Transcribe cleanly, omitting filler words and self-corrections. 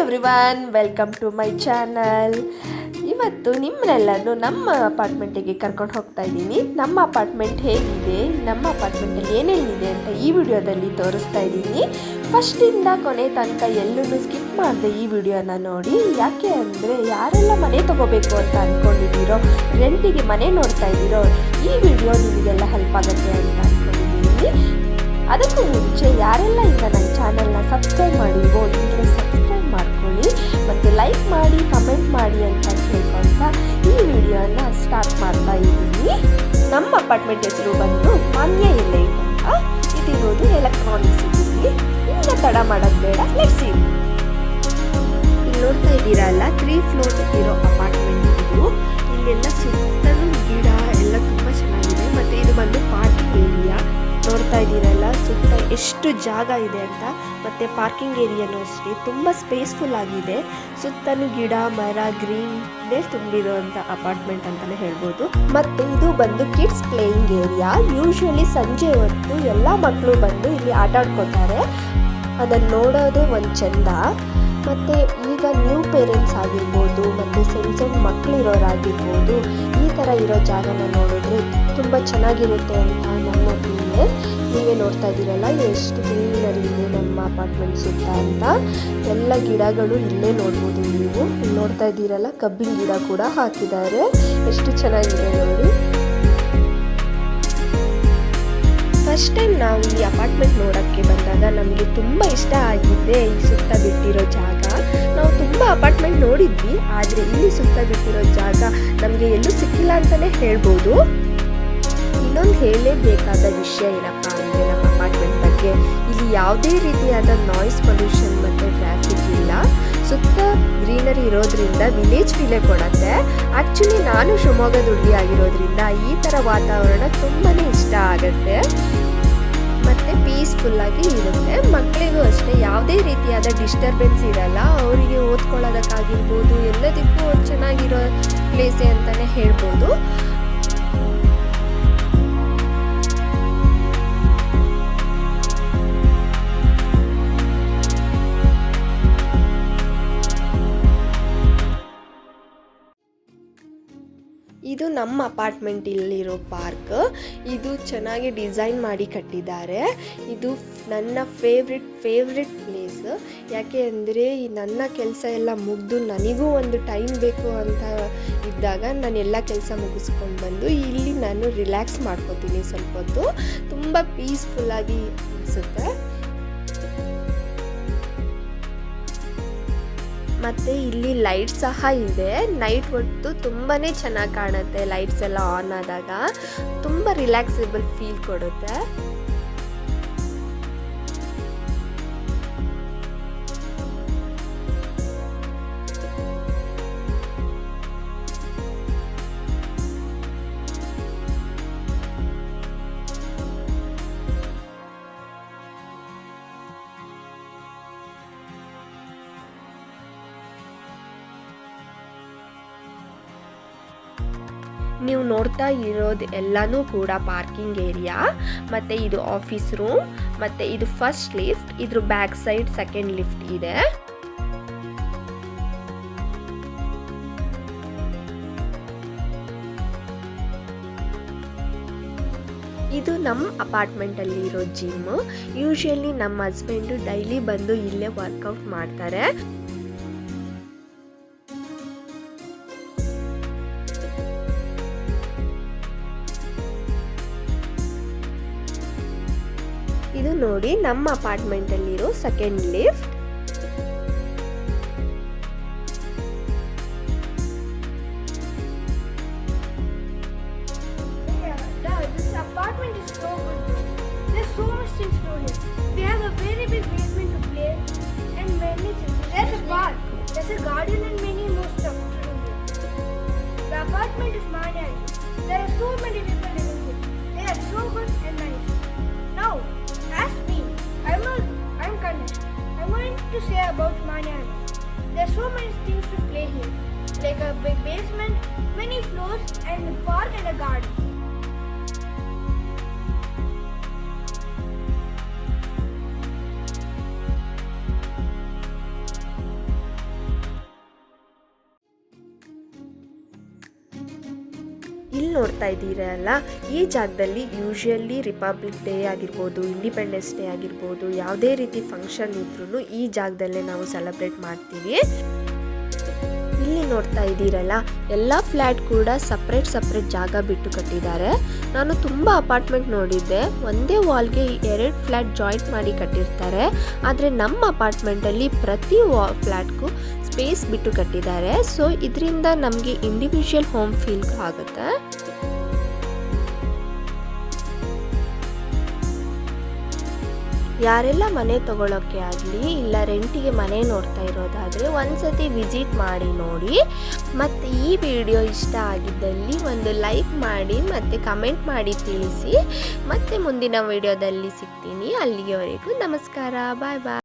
Everyone, welcome to my channel. ಇವತ್ತು ನಿಮ್ಮನ್ನೆಲ್ಲರೂ ನಮ್ಮ ಅಪಾರ್ಟ್ಮೆಂಟಿಗೆ ಕರ್ಕೊಂಡು ಹೋಗ್ತಾ ಇದ್ದೀನಿ. ನಮ್ಮ ಅಪಾರ್ಟ್ಮೆಂಟ್ ಹೇಗಿದೆ, ನಮ್ಮ ಅಪಾರ್ಟ್ಮೆಂಟಲ್ಲಿ ಏನೇನಿದೆ ಅಂತ ಈ ವಿಡಿಯೋದಲ್ಲಿ ತೋರಿಸ್ತಾ ಇದ್ದೀನಿ. ಫಸ್ಟಿಂದ ಕೊನೆ ತನಕ ಎಲ್ಲೂ ಸ್ಕಿಪ್ ಮಾಡಿದೆ ಈ ವಿಡಿಯೋನ ನೋಡಿ. ಯಾಕೆ ಅಂದರೆ ಯಾರೆಲ್ಲ ಮನೆ ತೊಗೋಬೇಕು ಅಂತ ಅಂದ್ಕೊಂಡಿದ್ದೀರೋ, ರೆಂಟಿಗೆ ಮನೆ ನೋಡ್ತಾ ಇದ್ದೀರೋ, ಈ ವಿಡಿಯೋ ನಿಮಗೆಲ್ಲ ಹೆಲ್ಪ್ ಆಗುತ್ತೆ ಅಂತ ಅಂದ್ಕೊಂಡಿದ್ದೀನಿ. ಅದಕ್ಕೂ ಮುಂಚೆ ಯಾರೆಲ್ಲ ಈಗ ನನ್ನ ಚಾನಲ್ನ ಸಬ್ಸ್ಕ್ರೈಬ್ ಮಾಡಿಲ್ವೋ ಈಗಲೇ ಸಬ್ಸ್ಕ್ರೈಬ್ ಮಾಡ್ಕೊಳ್ಳಿ ಮತ್ತು ಲೈಕ್ ಮಾಡಿ, ಕಮೆಂಟ್ ಮಾಡಿ ಅಂತ ಹೇಳ್ಕೊಳ್ತಾ ಈ ವಿಡಿಯೋನ ಸ್ಟಾರ್ಟ್ ಮಾಡ್ತಾ ಇದ್ದೀನಿ. ನಮ್ಮ ಅಪಾರ್ಟ್ಮೆಂಟ್ ಹೆಸರು ಬಂದು ಮಾನ್ಯ ಎಲೈಟ್ ಅಂತ. ಇದಿರೋದು ಎಲೆಕ್ಟ್ರಾನಿಕ್ ಸಿಟಿಲಿ. ಈಗ ತಡ ಮಾಡೋದು ಬೇಡ, ಲೆಟ್ಸ್ ಸಿ. ಇಲ್ಲಿ ನೋಡ್ತಾ ಇದ್ದೀರಲ್ಲ, 3 ಫ್ಲೋರ್ಸ್ ಇರೋ ಅಪಾರ್ಟ್ಮೆಂಟ್ ಇದು. ಇಲ್ಲೆಲ್ಲ ಸುತ್ತಲೂ ಗಿಡ ಎಲ್ಲ ತುಂಬ ಚೆನ್ನಾಗಿದೆ. ಮತ್ತು ಇದು ಬಂದು ಪಾರ್ಕಿಂಗ್ ಏರಿಯಾ. ನೋಡ್ತಾ ಇದ್ದೀರಲ್ಲ ಸುತ್ತ ಎಷ್ಟು ಜಾಗ ಇದೆ ಅಂತ. ಮತ್ತು ಪಾರ್ಕಿಂಗ್ ಏರಿಯಾನೂ ಅಷ್ಟೇ ತುಂಬ ಸ್ಪೇಸ್ಫುಲ್ ಆಗಿದೆ. ಸುತ್ತಲೂ ಗಿಡ ಮರ ಗ್ರೀನ್ನೇ ತುಂಬಿರುವಂಥ ಅಪಾರ್ಟ್ಮೆಂಟ್ ಅಂತಲೇ ಹೇಳ್ಬೋದು. ಮತ್ತು ಇದು ಬಂದು ಕಿಡ್ಸ್ ಪ್ಲೇಯಿಂಗ್ ಏರಿಯಾ. ಯೂಶ್ವಲಿ ಸಂಜೆ ಹೊತ್ತು ಎಲ್ಲ ಮಕ್ಕಳು ಬಂದು ಇಲ್ಲಿ ಆಟ ಆಡ್ಕೋತಾರೆ. ಅದನ್ನು ನೋಡೋದೇ ಒಂದು ಚೆಂದ. ಮತ್ತು ಈಗ ನ್ಯೂ ಪೇರೆಂಟ್ಸ್ ಆಗಿರ್ಬೋದು ಮತ್ತು ಸಣ್ಣ ಮಕ್ಕಳಿರೋರಾಗಿರ್ಬೋದು, ಈ ಥರ ಇರೋ ಜಾಗನ ನೋಡಿದ್ರೆ ತುಂಬ ಚೆನ್ನಾಗಿರುತ್ತೆ ಅಂತ ನನ್ನ ಒಪಿನಿಯನ್. ನೀವೇ ನೋಡ್ತಾ ಇದ್ದೀರಲ್ಲ ಎಷ್ಟು ಗ್ರೀನರಿ ಇದೆ ನಮ್ಮ ಅಪಾರ್ಟ್ಮೆಂಟ್ ಸುತ್ತ ಅಂತ. ಎಲ್ಲ ಗಿಡಗಳು ಇಲ್ಲೇ ನೋಡ್ಬೋದು ನೀವು. ಇಲ್ಲಿ ನೋಡ್ತಾ ಇದ್ದೀರಲ್ಲ, ಕಬ್ಬಿನ ಗಿಡ ಕೂಡ ಹಾಕಿದ್ದಾರೆ. ಎಷ್ಟು ಚೆನ್ನಾಗಿದೆ ನೋಡಿ. ಫಸ್ಟ್ ಟೈಮ್ ನಾವು ಈ ಅಪಾರ್ಟ್ಮೆಂಟ್ ನೋಡೋಕ್ಕೆ ಬಂದಾಗ ನಮಗೆ ತುಂಬ ಇಷ್ಟ ಆಗಿದೆ ಈ ಸುತ್ತ ಬಿಟ್ಟಿರೋ ಜಾಗ. ನಾವು ತುಂಬ ಅಪಾರ್ಟ್ಮೆಂಟ್ ನೋಡಿದ್ವಿ, ಆದರೆ ಇಲ್ಲಿ ಸುತ್ತ ಬಿಟ್ಟಿರೋ ಜಾಗ ನಮಗೆ ಎಲ್ಲೂ ಸಿಕ್ಕಿಲ್ಲ ಅಂತಲೇ ಹೇಳ್ಬೋದು. ಇನ್ನೊಂದು ಹೇಳಲೇಬೇಕಾದ ವಿಷಯ ಏನಪ್ಪ ಅಂದರೆ ನಮ್ಮ ಅಪಾರ್ಟ್ಮೆಂಟ್ ಬಗ್ಗೆ, ಇಲ್ಲಿ ಯಾವುದೇ ರೀತಿಯಾದ ನಾಯ್ಸ್ ಪೊಲ್ಯೂಷನ್ ಮತ್ತು ಟ್ರಾಫಿಕ್ ಇಲ್ಲ. ಸುತ್ತ ಗ್ರೀನರಿ ಇರೋದ್ರಿಂದ ವಿಲೇಜ್ ಫೀಲೇ ಕೊಡುತ್ತೆ. ಆ್ಯಕ್ಚುಲಿ ನಾನು ಶಿವಮೊಗ್ಗದ ಹುಡುಗಿ ಆಗಿರೋದ್ರಿಂದ ಈ ಥರ ವಾತಾವರಣ ತುಂಬಾ ಇಷ್ಟ ಆಗುತ್ತೆ ಮತ್ತು ಪೀಸ್ಫುಲ್ಲಾಗಿ ಇರುತ್ತೆ. ಮಕ್ಕಳಿಗೂ ಅಷ್ಟೇ ಯಾವುದೇ ರೀತಿಯಾದ ಡಿಸ್ಟರ್ಬೆನ್ಸ್ ಇರಲ್ಲ. ಅವರಿಗೆ ಓದ್ಕೊಳ್ಳೋದಕ್ಕಾಗಿರ್ಬೋದು ಎಲ್ಲದಕ್ಕೂ ಚೆನ್ನಾಗಿರೋ ಪ್ಲೇಸೇ ಅಂತಲೇ ಹೇಳ್ಬೋದು. ಇದು ನಮ್ಮ ಅಪಾರ್ಟ್ಮೆಂಟಲ್ಲಿರೋ ಪಾರ್ಕ್. ಇದು ಚೆನ್ನಾಗಿ ಡಿಸೈನ್ ಮಾಡಿ ಕಟ್ಟಿದ್ದಾರೆ. ಇದು ನನ್ನ ಫೇವ್ರೆಟ್ ಪ್ಲೇಸ್. ಯಾಕೆ ಅಂದರೆ ನನ್ನ ಕೆಲಸ ಎಲ್ಲ ಮುಗಿದು ನನಗೂ ಒಂದು ಟೈಮ್ ಬೇಕು ಅಂತ ಇದ್ದಾಗ ನಾನು ಎಲ್ಲ ಕೆಲಸ ಮುಗಿಸ್ಕೊಂಡು ಬಂದು ಇಲ್ಲಿ ನಾನು ರಿಲ್ಯಾಕ್ಸ್ ಮಾಡ್ಕೋತೀನಿ ಸ್ವಲ್ಪ ಹೊತ್ತು. ತುಂಬ ಪೀಸ್ಫುಲ್ಲಾಗಿ ಅನಿಸುತ್ತೆ. ಮತ್ತು ಇಲ್ಲಿ ಲೈಟ್ ಸಹ ಇದೆ. ನೈಟ್ ಹೊತ್ತು ತುಂಬಾ ಚೆನ್ನಾಗಿ ಕಾಣುತ್ತೆ. ಲೈಟ್ಸ್ ಎಲ್ಲ ಆನ್ ಆದಾಗ ತುಂಬ ರಿಲ್ಯಾಕ್ಸೇಬಲ್ ಫೀಲ್ ಕೊಡುತ್ತೆ. ನೀವು ನೋಡ್ತಾ ಇರೋದು ಎಲ್ಲನೂ ಕೂಡ ಪಾರ್ಕಿಂಗ್ ಏರಿಯಾ. ಮತ್ತು ಇದು ಆಫೀಸ್ ರೂಮ್. ಮತ್ತು ಇದು ಫಸ್ಟ್ ಲಿಫ್ಟ್. ಇದ್ರ ಬ್ಯಾಕ್ ಸೈಡ್ ಸೆಕೆಂಡ್ ಲಿಫ್ಟ್ ಇದೆ. ಇದು ನಮ್ಮ ಅಪಾರ್ಟ್ಮೆಂಟಲ್ಲಿ ಇರೋ ಜಿಮ್. ಯೂಶಲಿ ನಮ್ಮ ಹಸ್ಬೆಂಡು ಡೈಲಿ ಬಂದು ಇಲ್ಲೇ ವರ್ಕೌಟ್ ಮಾಡ್ತಾರೆ. ಇದು ನೋಡಿ ನಮ್ಮ ಅಪಾರ್ಟ್ಮೆಂಟಲ್ಲಿರೋ second lift. This apartment is so good. There's so much things to do. We have a very big basement to play and many things. There's a park, there's a garden and many more stuff to do here. The apartment is mine. There are so many people living here. They are so good and nice. Now, ask me. I'm Ganesh. I'm going to say about Manya. There's so many things to play here, like a big basement, many floors, and a park and a garden. ಇಲ್ಲಿ ನೋಡ್ತಾ ಇದ್ದೀರಲ್ಲ, ಈ ಜಾಗದಲ್ಲಿ usually republic day ಆಗಿರ್ಬೋದು, independence day ಆಗಿರ್ಬೋದು, ಯಾವುದೇ ರೀತಿ function ಇದ್ರೂ ಈ ಜಾಗದಲ್ಲೇ ನಾವು ಸೆಲೆಬ್ರೇಟ್ ಮಾಡ್ತೀವಿ. ಇಲ್ಲಿ ನೋಡ್ತಾ ಇದ್ದೀರಲ್ಲ, ಎಲ್ಲ ಫ್ಲ್ಯಾಟ್ ಕೂಡ ಸಪ್ರೇಟ್ ಜಾಗ ಬಿಟ್ಟು ಕಟ್ಟಿದ್ದಾರೆ. ನಾನು ತುಂಬ ಅಪಾರ್ಟ್ಮೆಂಟ್ ನೋಡಿದ್ದೆ, ಒಂದೇ ವಾಲ್ಗೆ 2 ಫ್ಲ್ಯಾಟ್ ಜಾಯಿಂಟ್ ಮಾಡಿ ಕಟ್ಟಿರ್ತಾರೆ. ಆದರೆ ನಮ್ಮ ಅಪಾರ್ಟ್ಮೆಂಟಲ್ಲಿ ಪ್ರತಿ ಫ್ಲ್ಯಾಟ್ಗೂ ಸ್ಪೇಸ್ ಬಿಟ್ಟು ಕಟ್ಟಿದ್ದಾರೆ. ಸೊ ಇದರಿಂದ ನಮಗೆ ಇಂಡಿವಿಜುವಲ್ ಹೋಮ್ ಫೀಲ್ ಆಗುತ್ತೆ. ಯಾರೆಲ್ಲ ಮನೆ ತಗೊಳ್ಳೋಕ್ಕೆ ಆಗಲಿ ಇಲ್ಲ ರೆಂಟಿಗೆ ಮನೆ ನೋಡ್ತಾ ಇರೋದಾದರೆ ಒಂದ್ಸತಿ ವಿಸಿಟ್ ಮಾಡಿ ನೋಡಿ. ಮತ್ತು ಈ ವಿಡಿಯೋ ಇಷ್ಟ ಆಗಿದ್ದಲ್ಲಿ ಒಂದು ಲೈಕ್ ಮಾಡಿ ಮತ್ತು ಕಮೆಂಟ್ ಮಾಡಿ ತಿಳಿಸಿ. ಮತ್ತೆ ಮುಂದಿನ ವಿಡಿಯೋದಲ್ಲಿ ಸಿಗ್ತೀನಿ. ಅಲ್ಲಿಯವರೆಗೂ ನಮಸ್ಕಾರ, ಬಾಯ್ ಬಾಯ್.